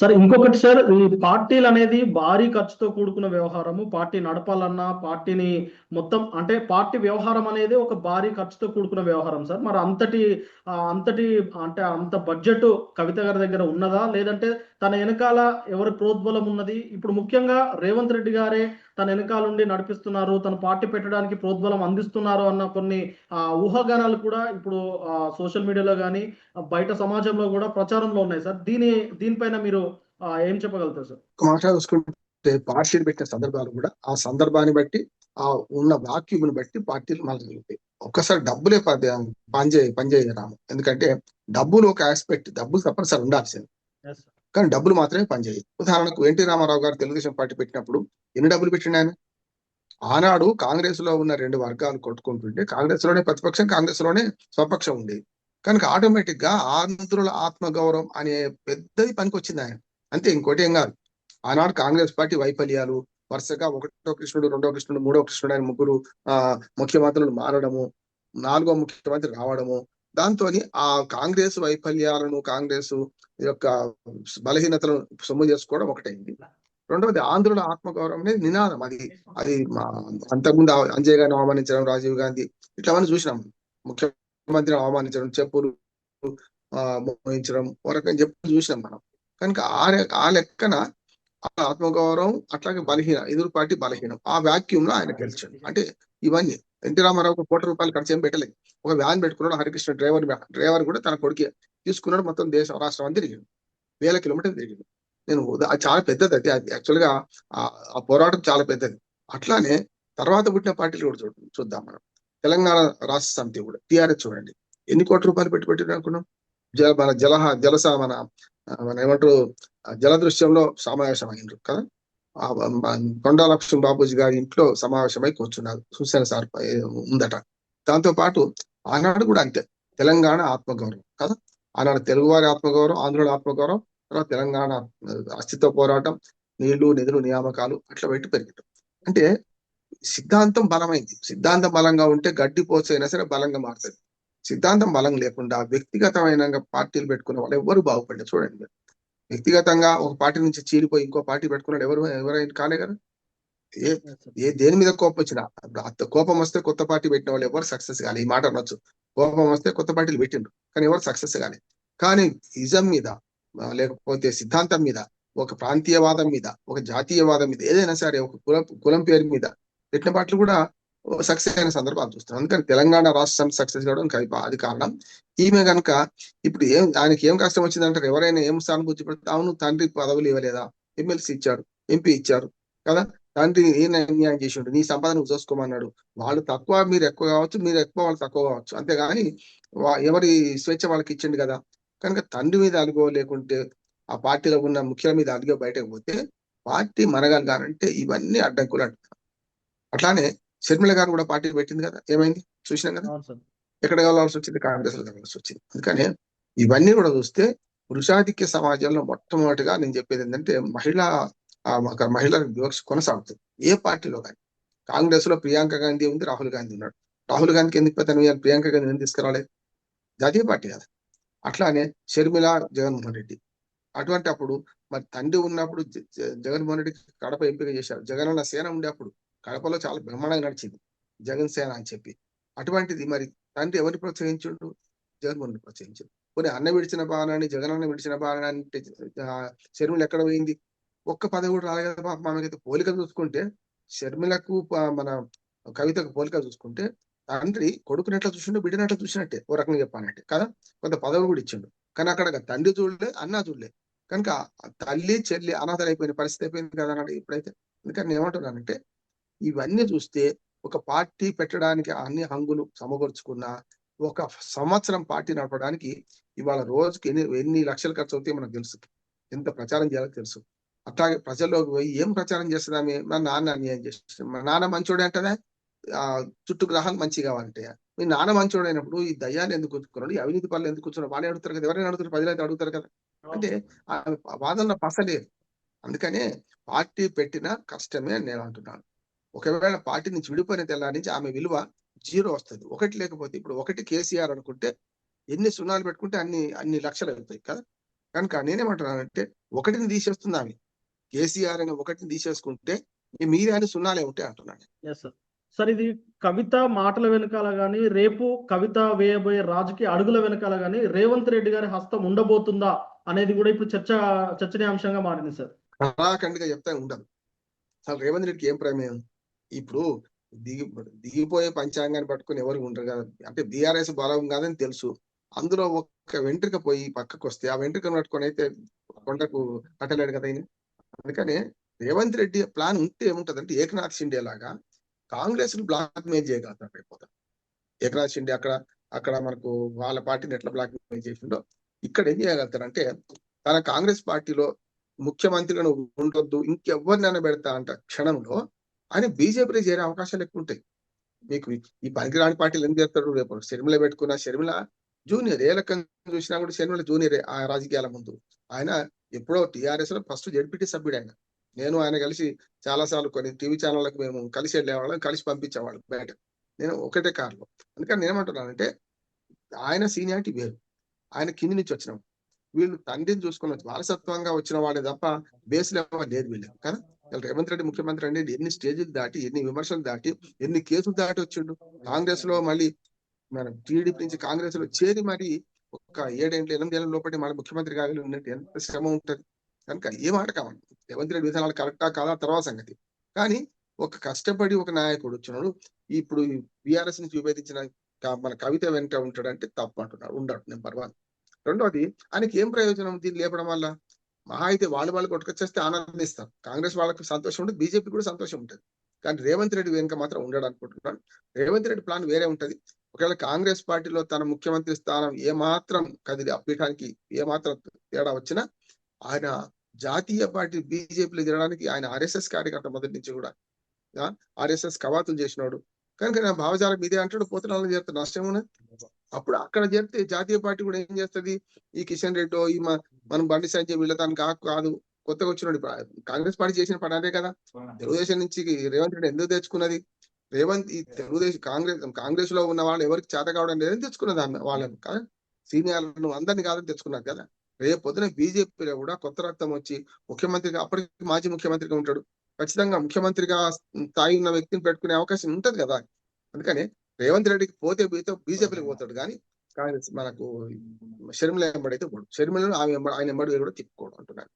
Sir ఇంకొకటి sir, ఈ పార్టీలు అనేది భారీ ఖర్చుతో కూడుకున్న వ్యవహారము. పార్టీ నడపాలన్నా పార్టీని మొత్తం అంటే పార్టీ వ్యవహారం అనేది ఒక భారీ ఖర్చుతో కూడుకున్న వ్యవహారం సార్. మరి అంతటి అంటే అంత బడ్జెట్ కవిత గారి దగ్గర ఉన్నదా, లేదంటే తన వెనకాల ఎవరి ప్రోద్బలం ఉన్నది? ఇప్పుడు ముఖ్యంగా రేవంత్ రెడ్డి గారే తన వెనకాల ఉండి నడిపిస్తున్నారు, తన పార్టీ పెట్టడానికి ప్రోద్బలం అందిస్తున్నారు అన్న కొన్ని ఊహాగానాలు కూడా ఇప్పుడు సోషల్ మీడియాలో కానీ బయట సమాజంలో కూడా ప్రచారంలో ఉన్నాయి సార్. దీనిపైన మీరు ఏం చెప్పగలుగుతారు సార్? మాట చూసుకుంటే పార్టీలు పెట్టిన సందర్భాలు కూడా ఆ సందర్భాన్ని బట్టి ఆ ఉన్న వాక్యూమ్ని బట్టి పార్టీలు మళ్ళీ ఒక్కసారి డబ్బులే పనిచేయరాము. ఎందుకంటే డబ్బులు ఒక ఆస్పెక్ట్, డబ్బులు తప్పనిసరి ఉండాల్సింది, కానీ డబ్బులు మాత్రమే పనిచేయాలి. ఉదాహరణకు ఎన్టీ రామారావు గారు తెలుగుదేశం పార్టీ పెట్టినప్పుడు ఎన్ని డబ్బులు పెట్టిండు ఆయన? ఆనాడు కాంగ్రెస్ లో ఉన్న రెండు వర్గాలు కొట్టుకుంటుంటే కాంగ్రెస్ లోనే ప్రతిపక్షం, కాంగ్రెస్ లోనే స్వపక్షం ఉండేది. కనుక ఆటోమేటిక్ గా ఆంధ్రుల ఆత్మగౌరవం అనే పెద్దది పనికొచ్చింది ఆయన. అంతే, ఇంకోటి ఏం కాదు. ఆనాడు కాంగ్రెస్ పార్టీ వైఫల్యాలు వరుసగా ఒకటో కృష్ణుడు, రెండో కృష్ణుడు, మూడో కృష్ణుడు అని ముగ్గురు ముఖ్యమంత్రులు మారడము, నాలుగో ముఖ్యమంత్రి రావడము, దాంతో ఆ కాంగ్రెస్ వైఫల్యాలను, కాంగ్రెస్ యొక్క బలహీనతలను సొమ్ము చేసుకోవడం ఒకటైంది. రెండవది ఆంధ్రుల ఆత్మగౌరవం అనేది నినాదం. అది అంతకుముందు అంజయ్ గారిని అవమానించడం, రాజీవ్ గాంధీ ఇట్లా చూసినాం. ముఖ్యమంత్రిని అవమానించడం, చెప్పులు మోయించడం, ఒక రకం చెప్పులు చూసినాం మనం. కనుక ఆ లెక్కన ఆత్మగౌరవం అట్లాగే ఎదురు పార్టీ బలహీనం. ఆ వాక్యూమ్ లో ఆయన గెలిచాడు. అంటే ఇవన్నీ ఎన్టీ రామారావు ₹1,00,00,000 ఖర్చు ఏం పెట్టలేదు. ఒక వ్యాన్ పెట్టుకున్నాడు, హరికృష్ణ డ్రైవర్ కూడా తన కొడుకు తీసుకున్నాడు. మొత్తం దేశం రాష్ట్రం అంతా తిరిగింది, 1000 కిలోమీటర్లు తిరిగింది. అది చాలా పెద్దది. అది యాక్చువల్ గా ఆ పోరాటం చాలా పెద్దది. అట్లానే తర్వాత పుట్టిన పార్టీలు కూడా చూద్దాం మనం. తెలంగాణ రాష్ట్ర సమితి కూడా టీఆర్ఎస్ చూడండి, ఎన్ని కోట్ల రూపాయలు పెట్టిన అనుకున్నాం. మన ఏమంటారు, జలదృశ్యంలో సమావేశం అయినరు కదా. కొండా లక్ష్మీ బాబూజీ గారి ఇంట్లో సమావేశమై కూర్చున్నారు, చూశాను సార్ ఉందట. దాంతో పాటు ఆనాడు కూడా అంతే, తెలంగాణ ఆత్మగౌరవం కదా. ఆనాడు తెలుగువారి ఆత్మగౌరవం, ఆంధ్రుల ఆత్మగౌరవం, తర్వాత తెలంగాణ అస్తిత్వ పోరాటం, నీళ్లు నిధులు నియామకాలు అట్లా పెట్టి పెరిగటం. అంటే సిద్ధాంతం బలమైంది. సిద్ధాంతం బలంగా ఉంటే గడ్డి పోసైనా సరే బలంగా మారుతుంది. సిద్ధాంతం బలం లేకుండా వ్యక్తిగతమైన పార్టీలు పెట్టుకున్న వాళ్ళు ఎవరు బాగుపడలేదు. చూడండి, వ్యక్తిగతంగా ఒక పార్టీ నుంచి చీలిపోయి ఇంకో పార్టీ పెట్టుకున్నాడు ఎవరైనా కాలే కదా. దేని మీద కోపం వచ్చినా, కోపం వస్తే కొత్త పార్టీ పెట్టిన వాళ్ళు ఎవరు సక్సెస్ కాలే. ఈ మాట అనొచ్చు, కోపం వస్తే కొత్త పార్టీలు పెట్టిండ్రు కానీ ఎవరు సక్సెస్ కాలే. కానీ ఇజం మీద, లేకపోతే సిద్ధాంతం మీద, ఒక ప్రాంతీయవాదం మీద, ఒక జాతీయవాదం మీద, ఏదైనా సరే ఒక కులం పేరు మీద పెట్టిన పార్టీలు కూడా సక్సెస్ అయిన సందర్భాలు చూస్తాం. అందుకని తెలంగాణ రాష్ట్రం సక్సెస్ కావడం అది కారణం. ఈమె కనుక ఇప్పుడు ఆయనకి ఏం కష్టం వచ్చిందంటారు. ఎవరైనా ఏం సానుభూతి పెడితే, అవును తండ్రి పదవులు ఇవ్వలేదా, ఎమ్మెల్సీ ఇచ్చారు, ఎంపీ ఇచ్చారు కదా, తండ్రి ఏం అన్యాయం చేసిండు, నీ సంపాదన చూసుకోమన్నాడు. వాళ్ళు తక్కువ మీరు ఎక్కువ కావచ్చు, మీరు ఎక్కువ వాళ్ళు తక్కువ కావచ్చు, అంతేగాని ఎవరి స్వేచ్ఛ వాళ్ళకి ఇచ్చిండు కదా. కనుక తండ్రి మీద అలుగో, లేకుంటే ఆ పార్టీలో ఉన్న ముఖ్యుల మీద అలుగో బయటకు పోతే పార్టీ మనగలగాలంటే ఇవన్నీ అడ్డంకులు అంటున్నారు. అట్లానే షర్మిల గారు కూడా పార్టీ పెట్టింది కదా, ఏమైంది చూసినాం కదా. ఎక్కడ కలవాల్సి వచ్చింది, కాంగ్రెస్ లో కలవాల్సి వచ్చింది. అందుకని ఇవన్నీ కూడా చూస్తే పురుషాధిక్య సమాజంలో మొట్టమొదటిగా నేను చెప్పేది ఏంటంటే మహిళల వివక్ష కొనసాగుతుంది ఏ పార్టీలో కానీ. కాంగ్రెస్ లో ప్రియాంక గాంధీ ఉంది, రాహుల్ గాంధీ ఉన్నాడు. రాహుల్ గాంధీకి ఎందుకు పెద్దను, ప్రియాంక గాంధీ ఎందుకు తీసుకురాలేదు? జాతీయ పార్టీ కదా. అట్లానే షర్మిల, జగన్మోహన్ రెడ్డి. అటువంటి అప్పుడు మరి తండ్రి ఉన్నప్పుడు జగన్మోహన్ రెడ్డి కడప ఎంపిక చేశారు. జగనన్న సేన ఉండేప్పుడు కడపలో చాలా బ్రహ్మాండంగా నడిచింది, జగన్ సేన అని చెప్పి. అటువంటిది మరి తండ్రి ఎవరిని ప్రోత్సహించుండు? జగన్మోహన్ రెడ్డి ప్రోత్సహించాడు. కొన్ని అన్న విడిచిన బాణాన్ని, జగనన్న విడిచిన బాణాన్ని అంటే షర్మిల ఎక్కడ పోయింది? ఒక్క పదవి కూడా రాలేదు కదా. మనకైతే పోలిక చూసుకుంటే షర్మిలకు మన కవితకు పోలిక చూసుకుంటే తండ్రి కొడుకుని ఎట్లా చూసిండు, బిడ్డని ఎట్లా చూసినట్టే ఓ రకంగా చెప్పానంటే కదా. కొంత పదవి కూడా ఇచ్చిండు, కానీ అక్కడ తండ్రి చూడలే, అన్న చూడలే. కనుక తల్లి చెల్లి అనాథలు అయిపోయిన పరిస్థితి అయిపోయింది కదా అన్నాడు ఇప్పుడైతే. అందుకని నేను ఏమంటున్నానంటే ఇవన్నీ చూస్తే ఒక పార్టీ పెట్టడానికి అన్ని హంగులు సమకూర్చుకున్న ఒక సంవత్సరం పార్టీ నడపడానికి ఇవాళ రోజుకి ఎన్ని లక్షలు ఖర్చు అవుతాయో మనకు తెలుసు, ఎంత ప్రచారం చేయాలో తెలుసు. అట్లాగే ప్రజల్లోకి పోయి ఏం ప్రచారం చేస్తుందామే, మా నాన్న అన్యాయం చేస్తుంది, మా నాన్న మంచోడే అంటదా, చుట్టూ గ్రహాలు మంచి కావాలంటే. మీ నాన్న మంచోడు అయినప్పుడు ఈ దయ్యాన్ని ఎందుకు కూర్చుకున్నాడు, ఈ అవినీతి పనులు ఎందుకు కూర్చున్నాడు, వాళ్ళే అడుగుతారు కదా. ఎవరైనా అడుగుతారు, ప్రజలు అయితే అడుగుతారు కదా. అంటే ఆ వాదనలో పసలేదు. అందుకనే పార్టీ పెట్టిన కష్టమే అని నేను అంటున్నాను. ఒకవేళ పార్టీ నుంచి విడిపోయిన తెల్లారి నుంచి ఆమె విలువ 0 వస్తుంది. ఒకటి లేకపోతే ఇప్పుడు ఒకటి కేసీఆర్ అనుకుంటే ఎన్ని సున్నాలు పెట్టుకుంటే అన్ని లక్షలు అవుతాయి కదా. కనుక నేనేమంటున్నానంటే ఒకటిని తీసేస్తుంది ఆమె. కేసీఆర్ అనే ఒకటిని తీసేసుకుంటే మీరే అని సున్నాలే ఉంటాయి అంటున్నాను. Yes sir. సార్ ఇది కవిత మాటల వెనకాల గానీ, రేపు కవిత వేయబోయే రాజకీయ అడుగుల వెనకాల గానీ, రేవంత్ రెడ్డి గారి హస్తం ఉండబోతుందా అనేది కూడా ఇప్పుడు చర్చనీయాంశంగా మారింది సార్. కళాఖండిగా చెప్తా ఉండదు. అసలు రేవంత్ రెడ్డికి ఏం ప్రమేయం? ఇప్పుడు దిగి దిగిపోయే పంచాంగాన్ని పట్టుకొని ఎవరు ఉండరు కదా. అంటే బీఆర్ఎస్ బలం కాదని తెలుసు. అందులో ఒక్క వెంట్రుక పోయి పక్కకు వస్తే ఆ వెంట్రుకను పట్టుకొని అయితే కొండకు కట్టలేడు కదా ఆయన. అందుకనే రేవంత్ రెడ్డి ప్లాన్ ఉంటే ఏముంటదంటే ఏకనాథ్ షిండే లాగా కాంగ్రెస్ ను బ్లాక్ మెయిల్ చేయగలుగుతారు అయిపోతారు. ఏకనాథ్ షిండే అక్కడ అక్కడ మనకు వాళ్ళ పార్టీని ఎట్లా బ్లాక్ మెయిల్ చేసిండో ఇక్కడ ఏం చేయగలుగుతారంటే తన కాంగ్రెస్ పార్టీలో ముఖ్యమంత్రిగా ఉండొద్దు ఇంకెవరినైనా పెడతా అంట క్షణంలో ఆయన బీజేపీలో చేరే అవకాశాలు ఎక్కువ ఉంటాయి. మీకు ఈ పనికిరాని పార్టీలు ఎందుకు చేస్తాడు? రేపు షర్మిల పెట్టుకున్న షర్మిల జూనియర్ ఏ లెక్కన చూసినా కూడా షర్మిల జూనియర్ ఆ రాజకీయాల ముందు. ఆయన ఎప్పుడో టీఆర్ఎస్ లో ఫస్ట్ జడ్పీటీ సభ్యుడు ఆయన. నేను ఆయన కలిసి చాలా సార్లు కొన్ని టీవీ ఛానళ్ళకు మేము కలిసి వెళ్ళేవాళ్ళం, కలిసి పంపించేవాళ్ళం బయట. నేను ఒకటే కారులో. అందుకని నేనేమంటున్నానంటే ఆయన సీనియారిటీ వేరు, ఆయన కింది నుంచి వచ్చినాం. వీళ్ళు తండ్రిని చూసుకుని వారసత్వంగా వచ్చిన వాడే తప్ప బేస్ లెవెల్ లేదు వీళ్ళకి కదా. రేవంత్ రెడ్డి ముఖ్యమంత్రి అంటే ఎన్ని స్టేజ్లు దాటి, ఎన్ని విమర్శలు దాటి, ఎన్ని కేసులు దాటి వచ్చిండు. కాంగ్రెస్ లో మళ్ళీ మన టీడీపీ నుంచి కాంగ్రెస్ లో చేరి మరి ఒక 7-8 లోపల మన ముఖ్యమంత్రి కావాలి ఉన్నట్టు ఎంత శ్రమ ఉంటది. కనుక ఏ మాట కావాలి రేవంత్ రెడ్డి విధానాలు కరెక్టా కాదా తర్వాత సంగతి. కానీ ఒక కష్టపడి ఒక నాయకుడు వచ్చినాడు. ఇప్పుడు బీఆర్ఎస్ నుంచి విభేదించిన మన కవిత వెంట ఉంటాడంటే తప్పు అంటున్నాడు. ఉండడు నెంబర్ 1. రెండోది ఆయనకి ఏం ప్రయోజనం దీన్ని లేపడం వల్ల? మహా అయితే వాళ్ళు కొట్టుకొచ్చేస్తే ఆనందిస్తారు. కాంగ్రెస్ వాళ్ళకి సంతోషం ఉంటుంది, బీజేపీ కూడా సంతోషం ఉంటుంది. కానీ రేవంత్ రెడ్డి వెనుక మాత్రం ఉండడు అనుకుంటున్నాను. రేవంత్ రెడ్డి ప్లాన్ వేరే ఉంటది. ఒకవేళ కాంగ్రెస్ పార్టీలో తన ముఖ్యమంత్రి స్థానం ఏమాత్రం కదిలి అప్పటానికి ఏమాత్రం తేడా వచ్చినా ఆయన జాతీయ పార్టీ బీజేపీలో చేరడానికి ఆయన ఆర్ఎస్ఎస్ కార్యకర్త మొదటి నుంచి కూడా ఆర్ఎస్ఎస్ కవాతులు చేసినాడు. కనుక నా భావజాలం ఇదే అంటాడు, పోతున్న చేస్తే నష్టం ఉన్నది. అప్పుడు అక్కడ చేరితే జాతీయ పార్టీ కూడా ఏం చేస్తుంది? ఈ కిషన్ రెడ్డి ఈ మనం బండి సంజయ్ వీళ్ళ దాని కాదు కొత్తగా వచ్చినాడు. కాంగ్రెస్ పార్టీ చేసిన పని అదే కదా. తెలుగుదేశం నుంచి రేవంత్ రెడ్డి ఎందుకు తెచ్చుకున్నది? ఈ తెలుగుదేశం కాంగ్రెస్ లో ఉన్న వాళ్ళు ఎవరికి చేత కావడం లేదని తెచ్చుకున్నది వాళ్ళని కదా, సీనియర్లను అందరినీ కాదని తెచ్చుకున్నారు కదా. రేపు పొద్దున బీజేపీలో కూడా కొత్త రక్తం వచ్చి ముఖ్యమంత్రిగా, అప్పటికి మాజీ ముఖ్యమంత్రిగా ఉంటాడు, ఖచ్చితంగా ముఖ్యమంత్రిగా స్థాయి ఉన్న వ్యక్తిని పెట్టుకునే అవకాశం ఉంటది కదా. అందుకని రేవంత్ రెడ్డికి పోతే బీజేపీకి పోతాడు కానీ కాంగ్రెస్ మనకు షర్మిల ఎంబడైతే పోడు. షర్మిలను ఆయన ఎంబడి కూడా తిప్పుకోవడం అంటున్నాను.